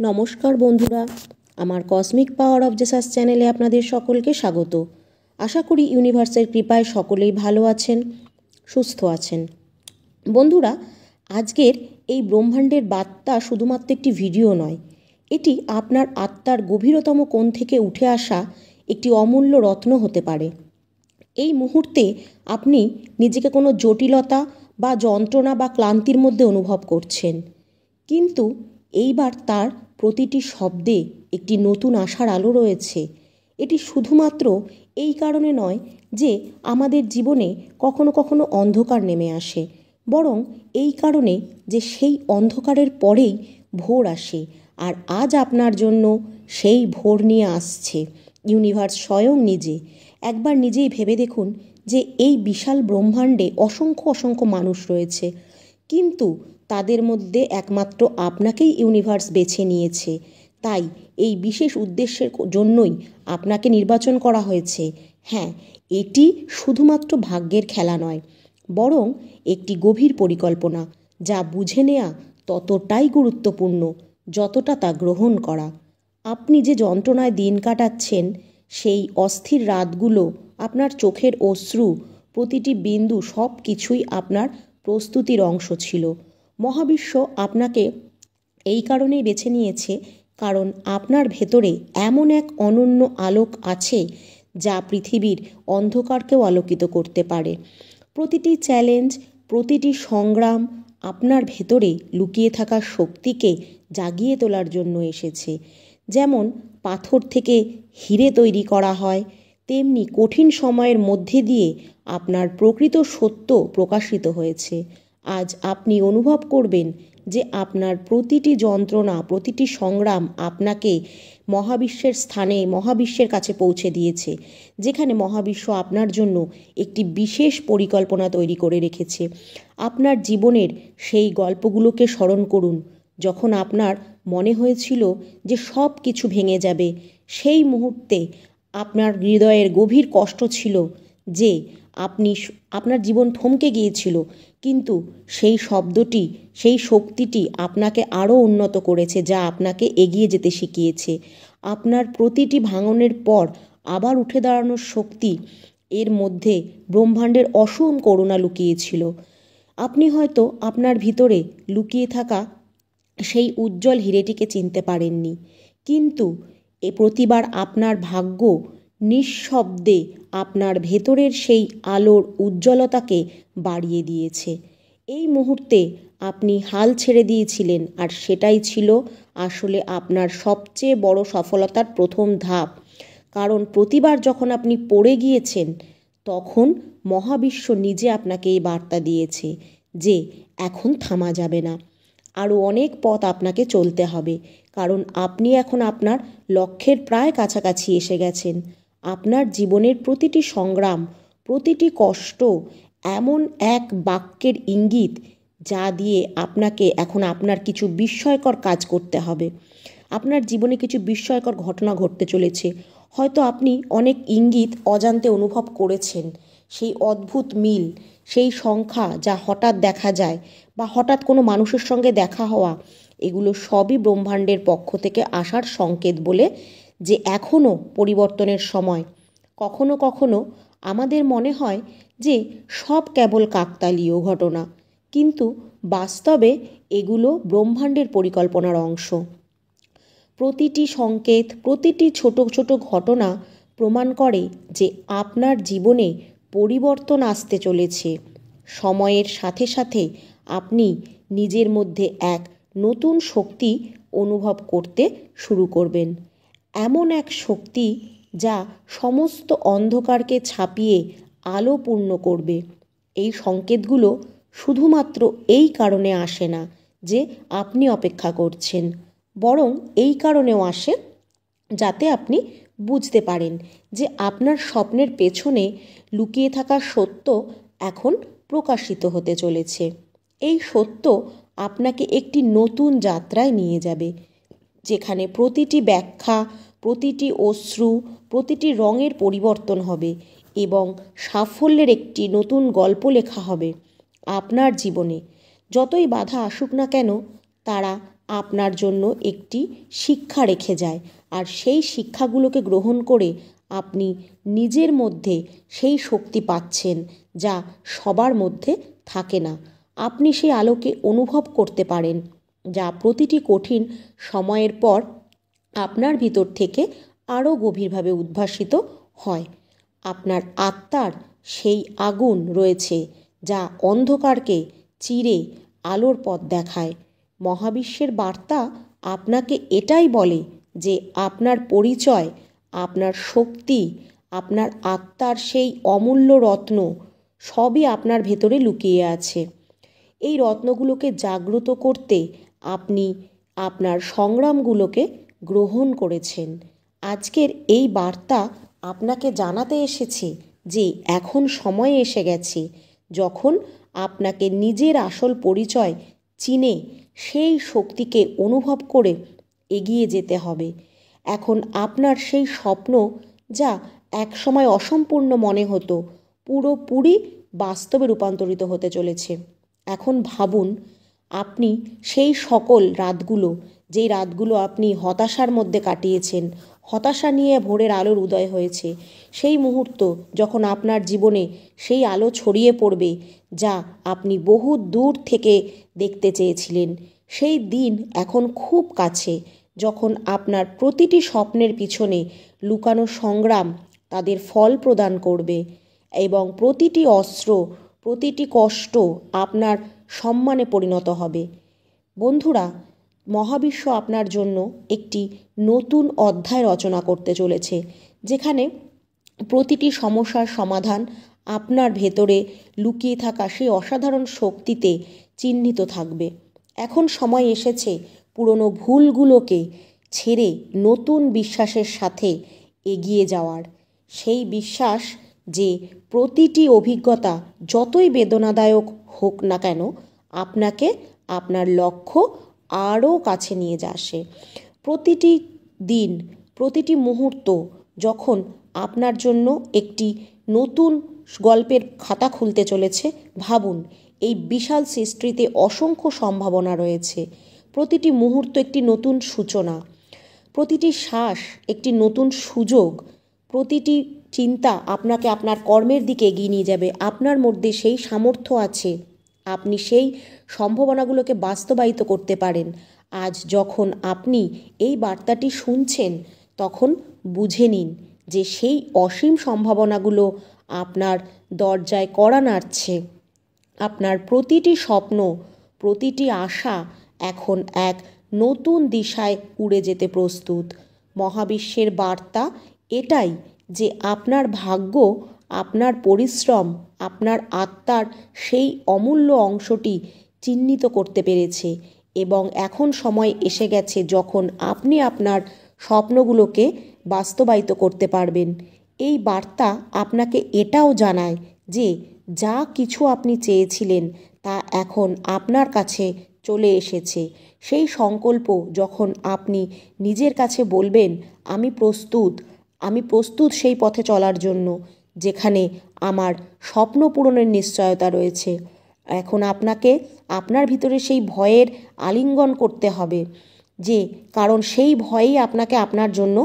নমস্কার বন্ধুরা, আমার কসমিক পাওয়ার অফ জেসাস চ্যানেলে আপনাদের সকলকে স্বাগত। আশা করি ইউনিভার্সের কৃপায় সকলেই ভালো আছেন, সুস্থ আছেন। বন্ধুরা, আজকের এই ব্রহ্মাণ্ডের বার্তা শুধুমাত্র একটি ভিডিও নয়, এটি আপনার আত্মার গভীরতম কোণ থেকে উঠে আসা একটি অমূল্য রত্ন হতে পারে। এই মুহূর্তে আপনি নিজেকে কোনো জটিলতা বা যন্ত্রণা বা ক্লান্তির মধ্যে অনুভব করছেন, কিন্তু এইবার তার প্রতিটি শব্দে একটি নতুন আশার আলো রয়েছে। এটি শুধুমাত্র এই কারণে নয় যে আমাদের জীবনে কখনো কখনো অন্ধকার নেমে আসে, বরং এই কারণে যে সেই অন্ধকারের পরেই ভোর আসে। আর আজ আপনার জন্য সেই ভোর নিয়ে আসছে ইউনিভার্স স্বয়ং নিজে। একবার নিজেই ভেবে দেখুন যে এই বিশাল ব্রহ্মাণ্ডে অসংখ্য অসংখ্য মানুষ রয়েছে, কিন্তু তাদের মধ্যে একমাত্র আপনাকেই ইউনিভার্স বেছে নিয়েছে। তাই এই বিশেষ উদ্দেশ্যের জন্যই আপনাকে নির্বাচন করা হয়েছে। হ্যাঁ, এটি শুধুমাত্র ভাগ্যের খেলা নয়, বরং একটি গভীর পরিকল্পনা, যা বুঝে নেওয়া ততটাই গুরুত্বপূর্ণ যতটা তা গ্রহণ করা। আপনি যে যন্ত্রণায় দিন কাটাচ্ছেন, সেই অস্থির রাতগুলো, আপনার চোখের অশ্রু, প্রতিটি বিন্দু, সব কিছুই আপনার প্রস্তুতির অংশ ছিল। মহাবিশ্ব আপনাকে এই কারণেই বেছে নিয়েছে কারণ আপনার ভেতরে এমন এক অনন্য আলোক আছে যা পৃথিবীর অন্ধকারকেও আলোকিত করতে পারে। প্রতিটি চ্যালেঞ্জ, প্রতিটি সংগ্রাম আপনার ভেতরে লুকিয়ে থাকা শক্তিকে জাগিয়ে তোলার জন্য এসেছে। যেমন পাথর থেকে হিরে তৈরি করা হয়, তেমনি কঠিন সময়ের মধ্যে দিয়ে আপনার প্রকৃত সত্য প্রকাশিত হয়েছে। আজ আপনি অনুভব করবেন যে আপনার প্রতিটি যন্ত্রণা, প্রতিটি সংগ্রাম আপনাকে মহাবিশ্বের স্থানে, মহাবিশ্বের কাছে পৌঁছে দিয়েছে, যেখানে মহাবিশ্ব আপনার জন্য একটি বিশেষ পরিকল্পনা তৈরি করে রেখেছে। আপনার জীবনের সেই গল্পগুলোকে স্মরণ করুন, যখন আপনার মনে হয়েছিল যে সব কিছু ভেঙে যাবে। সেই মুহূর্তে আপনার হৃদয়ের গভীর কষ্ট ছিল যে আপনার জীবন থমকে গিয়েছিল, কিন্তু সেই শব্দটি, সেই শক্তিটি আপনাকে আরও উন্নত করেছে, যা আপনাকে এগিয়ে যেতে শিখিয়েছে। আপনার প্রতিটি ভাঙনের পর আবার উঠে দাঁড়ানোর শক্তি, এর মধ্যে ব্রহ্মাণ্ডের অসীম করুণা লুকিয়েছিল। আপনি হয়তো আপনার ভিতরে লুকিয়ে থাকা সেই উজ্জ্বল হিরেটিকে চিনতে পারেননি, কিন্তু প্রতিবার আপনার ভাগ্য নিঃশব্দে আপনার ভেতরের সেই আলোর উজ্জ্বলতাকে বাড়িয়ে দিয়েছে। এই মুহূর্তে আপনি হাল ছেড়ে দিয়েছিলেন, আর সেটাই ছিল আসলে আপনার সবচেয়ে বড় সফলতার প্রথম ধাপ। কারণ প্রতিবার যখন আপনি পড়ে গিয়েছেন, তখন মহাবিশ্ব নিজে আপনাকে এই বার্তা দিয়েছে যে এখন থামা যাবে না, আরও অনেক পথ আপনাকে চলতে হবে। কারণ আপনি এখন আপনার লক্ষ্যের প্রায় কাছাকাছি এসে গেছেন। আপনার জীবনের প্রতিটি সংগ্রাম, প্রতিটি কষ্ট এমন এক বাক্যের ইঙ্গিত, যা দিয়ে আপনাকে এখন আপনার কিছু বিস্ময়কর কাজ করতে হবে। আপনার জীবনে কিছু বিস্ময়কর ঘটনা ঘটতে চলেছে। হয়তো আপনি অনেক ইঙ্গিত অজান্তে অনুভব করেছেন, সেই অদ্ভুত মিল, সেই সংখ্যা যা হঠাৎ দেখা যায়, বা হঠাৎ কোনো মানুষের সঙ্গে দেখা হওয়া, এগুলো সবই ব্রহ্মাণ্ডের পক্ষ থেকে আসার সংকেত বলে, যে এখনও পরিবর্তনের সময়। কখনো কখনো আমাদের মনে হয় যে সব কেবল কাকতালীয় ঘটনা, কিন্তু বাস্তবে এগুলো ব্রহ্মাণ্ডের পরিকল্পনার অংশ। প্রতিটি সংকেত, প্রতিটি ছোট ছোট ঘটনা প্রমাণ করে যে আপনার জীবনে পরিবর্তন আসতে চলেছে। সময়ের সাথে সাথে আপনি নিজের মধ্যে এক নতুন শক্তি অনুভব করতে শুরু করবেন, এমন এক শক্তি যা সমস্ত অন্ধকারকে ছাপিয়ে আলো পূর্ণ করবে। এই সংকেতগুলো শুধুমাত্র এই কারণে আসে না যে আপনি অপেক্ষা করছেন, বরং এই কারণেও আসে যাতে আপনি বুঝতে পারেন যে আপনার স্বপ্নের পেছনে লুকিয়ে থাকা সত্য এখন প্রকাশিত হতে চলেছে। এই সত্য আপনাকে একটি নতুন যাত্রায় নিয়ে যাবে, যেখানে প্রতিটি ব্যাখ্যা, প্রতিটি অশ্রু, প্রতিটি রঙের পরিবর্তন হবে এবং সাফল্যের একটি নতুন গল্প লেখা হবে। আপনার জীবনে যতই বাধা আসুক না কেন, তারা আপনার জন্য একটি শিক্ষা রেখে যায়। আর সেই শিক্ষাগুলোকে গ্রহণ করে আপনি নিজের মধ্যে সেই শক্তি পাচ্ছেন যা সবার মধ্যে থাকে না। আপনি সেই আলোকে অনুভব করতে পারেন, যা প্রতিটি কঠিন সময়ের পর আপনার ভিতর থেকে আরও গভীরভাবে উদ্ভাসিত হয়। আপনার আত্মার সেই আগুন রয়েছে যা অন্ধকারকে চিরে আলোর পথ দেখায়। মহাবিশ্বের বার্তা আপনাকে এটাই বলে যে আপনার পরিচয়, আপনার শক্তি, আপনার আত্মার সেই অমূল্য রত্ন সবই আপনার ভেতরে লুকিয়ে আছে। এই রত্নগুলোকে জাগ্রত করতে আপনি আপনার সংগ্রামগুলোকে গ্রহণ করেছেন। আজকের এই বার্তা আপনাকে জানাতে এসেছে যে এখন সময় এসে গেছে যখন আপনাকে নিজের আসল পরিচয় চিনে সেই শক্তিকে অনুভব করে এগিয়ে যেতে হবে। এখন আপনার সেই স্বপ্ন যা একসময় অসম্পূর্ণ মনে হতো পুরোপুরি বাস্তবে রূপান্তরিত হতে চলেছে। এখন ভাবুন, আপনি সেই সকল রাতগুলো, যেই রাতগুলো আপনি হতাশার মধ্যে কাটিয়েছেন, হতাশা নিয়ে ভোরের আলোর উদয় হয়েছে, সেই মুহূর্ত যখন আপনার জীবনে সেই আলো ছড়িয়ে পড়বে যা আপনি বহু দূর থেকে দেখতে চেয়েছিলেন। সেই দিন এখন খুব কাছে যখন আপনার প্রতিটি স্বপ্নের পিছনে লুকানো সংগ্রাম তাদের ফল প্রদান করবে এবং প্রতিটি অস্ত্র, প্রতিটি কষ্ট আপনার সম্মানে পরিণত হবে। বন্ধুরা, মহাবিশ্ব আপনার জন্য একটি নতুন অধ্যায় রচনা করতে চলেছে, যেখানে প্রতিটি সমস্যার সমাধান আপনার ভেতরে লুকিয়ে থাকা সেই অসাধারণ শক্তিতে চিহ্নিত থাকবে। এখন সময় এসেছে পুরনো ভুলগুলোকে ছেড়ে নতুন বিশ্বাসের সাথে এগিয়ে যাওয়ার। সেই বিশ্বাস যে প্রতিটি অভিজ্ঞতা যতই বেদনাদায়ক হোক না কেন, আপনাকে আপনার লক্ষ্য আরও কাছে নিয়ে আসে। প্রতিটি দিন, প্রতিটি মুহূর্ত যখন আপনার জন্য একটি নতুন গল্পের খাতা খুলতে চলেছে, ভাবুন এই বিশাল সৃষ্টিতে অসংখ্য সম্ভাবনা রয়েছে। প্রতিটি মুহূর্ত একটি নতুন সূচনা, প্রতিটি শ্বাস একটি নতুন সুযোগ, প্রতিটি চিন্তা আপনাকে আপনার কর্মের দিকে এগিয়ে নিয়ে যাবে। আপনার মধ্যে সেই সামর্থ্য আছে, আপনি সেই সম্ভাবনাগুলোকে বাস্তবায়িত করতে পারেন। আজ যখন আপনি এই বার্তাটি শুনছেন, তখন বুঝে নিন যে সেই অসীম সম্ভাবনাগুলো আপনার দরজায় কড়া নাড়ছে। আপনার প্রতিটি স্বপ্ন, প্রতিটি আশা এখন এক নতুন দিশায় উড়ে যেতে প্রস্তুত। মহাবিশ্বের বার্তা এটাই যে আপনার ভাগ্য, আপনার পরিশ্রম, আপনার আত্মার সেই অমূল্য অংশটি চিহ্নিত করতে পেরেছে এবং এখন সময় এসে গেছে যখন আপনি আপনার স্বপ্নগুলোকে বাস্তবায়িত করতে পারবেন। এই বার্তা আপনাকে এটাও জানায় যে যা কিছু আপনি চেয়েছিলেন তা এখন আপনার কাছে চলে এসেছে। সেই সংকল্প যখন আপনি নিজের কাছে বলবেন, আমি প্রস্তুত সেই পথে চলার জন্য যেখানে আমার স্বপ্ন পূরণের নিশ্চয়তা রয়েছে। এখন আপনাকে আপনার ভিতরে সেই ভয়ের আলিঙ্গন করতে হবে, যে কারণ সেই ভয়ই আপনাকে আপনার জন্য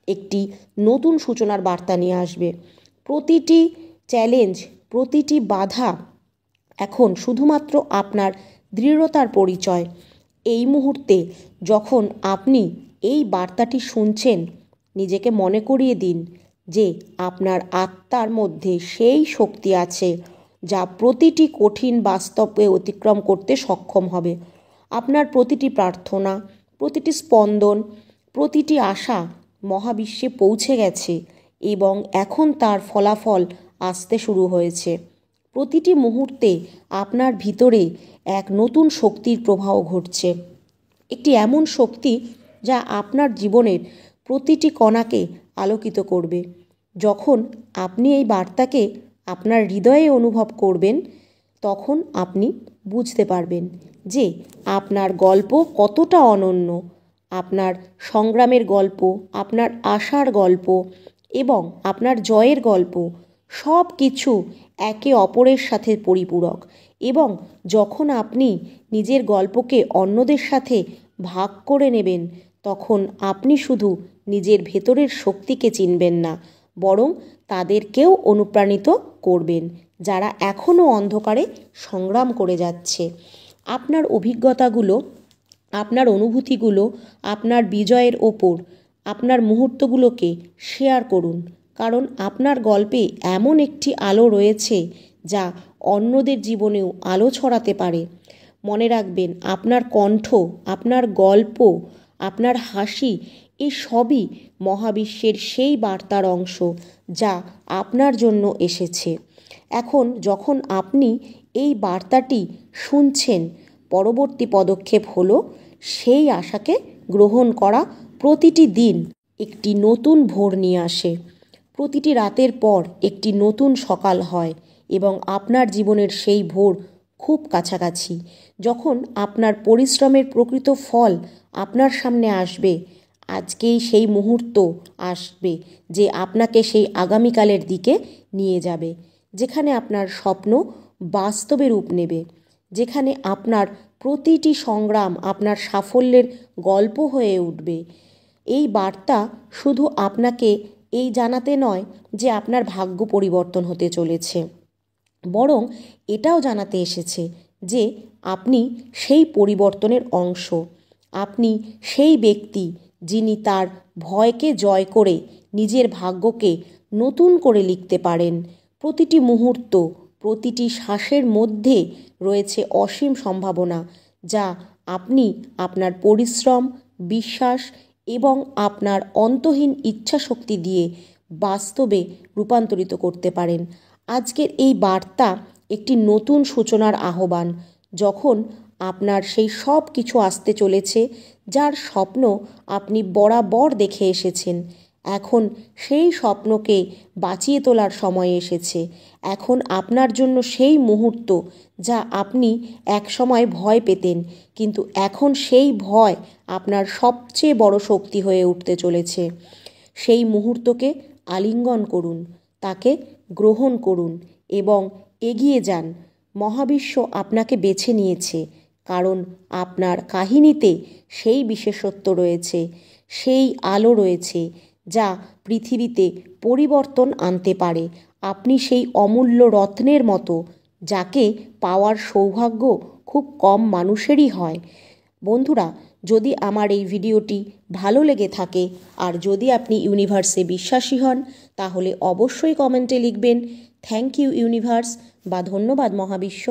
একটি নতুন সূচনার বার্তা নিয়ে আসবে। প্রতিটি চ্যালেঞ্জ, প্রতিটি বাধা এখন শুধুমাত্র আপনার দৃঢ়তার পরিচয়। এই মুহূর্তে যখন আপনি এই বার্তাটি শুনছেন, নিজেকে মনে করিয়ে দিন যে আপনার আত্মার মধ্যে সেই শক্তি আছে যা প্রতিটি কঠিন বাস্তবে অতিক্রম করতে সক্ষম হবে। আপনার প্রতিটি প্রার্থনা, প্রতিটি স্পন্দন, প্রতিটি আশা মহাবিশ্বে পৌঁছে গেছে এবং এখন তার ফলাফল আসতে শুরু হয়েছে। প্রতিটি মুহূর্তে আপনার ভিতরে এক নতুন শক্তির প্রবাহ ঘটছে, একটি এমন শক্তি যা আপনার জীবনের প্রতিটি কণাকে আলোকিত করবে। যখন আপনি এই বার্তাকে আপনার হৃদয়ে অনুভব করবেন, তখন আপনি বুঝতে পারবেন যে আপনার গল্প কতটা অনন্য। আপনার সংগ্রামের গল্প, আপনার আশার গল্প এবং আপনার জয়ের গল্প সব কিছু একে অপরের সাথে পরিপূরক। এবং যখন আপনি নিজের গল্পকে অন্যদের সাথে ভাগ করে নেবেন, তখন আপনি শুধু নিজের ভেতরের শক্তিকে চিনবেন না, বরং তাদেরকেও অনুপ্রাণিত করবেন যারা এখনও অন্ধকারে সংগ্রাম করে যাচ্ছে। আপনার অভিজ্ঞতাগুলো, আপনার অনুভূতিগুলো, আপনার বিজয়ের ওপর আপনার মুহূর্তগুলোকে শেয়ার করুন, কারণ আপনার গল্পে এমন একটি আলো রয়েছে যা অন্যদের জীবনেও আলো ছড়াতে পারে। মনে রাখবেন, আপনার কণ্ঠ, আপনার গল্প, আপনার হাসি, এই সবই মহাবিশ্বের সেই বার্তার অংশ যা আপনার জন্য এসেছে। এখন যখন আপনি এই বার্তাটি শুনছেন, পরবর্তী পদক্ষেপ হলো সেই আশাকে গ্রহণ করা। প্রতিটি দিন একটি নতুন ভোর নিয়ে আসে, প্রতিটি রাতের পর একটি নতুন সকাল হয় এবং আপনার জীবনের সেই ভোর খুব কাছাকাছি। যখন আপনার পরিশ্রমের প্রকৃত ফল আপনার সামনে আসবে, আজকেই সেই মুহূর্ত আসবে যে আপনাকে সেই আগামীকালের দিকে নিয়ে যাবে, যেখানে আপনার স্বপ্ন বাস্তবে রূপ নেবে, যেখানে আপনার প্রতিটি সংগ্রাম আপনার সাফল্যের গল্প হয়ে উঠবে। এই বার্তা শুধু আপনাকে এই জানাতে নয় যে আপনার ভাগ্য পরিবর্তন হতে চলেছে, বরং এটাও জানাতে এসেছে যে আপনি সেই পরিবর্তনের অংশ। আপনি সেই ব্যক্তি যিনি তার ভয়কে জয় করে নিজের ভাগ্যকে নতুন করে লিখতে পারেন। প্রতিটি মুহূর্ত, প্রতিটি শ্বাসের মধ্যে রয়েছে অসীম সম্ভাবনা যা আপনি আপনার পরিশ্রম, বিশ্বাস এবং আপনার অন্তহীন ইচ্ছাশক্তি দিয়ে বাস্তবে রূপান্তরিত করতে পারেন। আজকের এই বার্তা একটি নতুন সূচনার আহ্বান। যখন আপনার সেই সব কিছু আসতে চলেছে যার স্বপ্ন আপনি বরাবর দেখে এসেছেন, এখন সেই স্বপ্নকে বাঁচিয়ে তোলার সময় এসেছে। এখন আপনার জন্য সেই মুহূর্ত যা আপনি একসময় ভয় পেতেন, কিন্তু এখন সেই ভয় আপনার সবচেয়ে বড় শক্তি হয়ে উঠতে চলেছে। সেই মুহূর্তকে আলিঙ্গন করুন, তাকে গ্রহণ করুন এবং এগিয়ে যান। মহাবিশ্ব আপনাকে বেছে নিয়েছে, কারণ আপনার কাহিনীতে সেই বিশেষত্ব রয়েছে, সেই আলো রয়েছে যা পৃথিবীতে পরিবর্তন আনতে পারে। আপনি সেই অমূল্য রত্নের মতো, যাকে পাওয়ার সৌভাগ্য খুব কম মানুষেরই হয়। বন্ধুরা, যদি আমার এই ভিডিওটি ভালো লেগে থাকে আর যদি আপনি ইউনিভার্সে বিশ্বাসী হন, তাহলে অবশ্যই কমেন্টে লিখবেন থ্যাংক ইউ ইউনিভার্স বা ধন্যবাদ মহাবিশ্ব।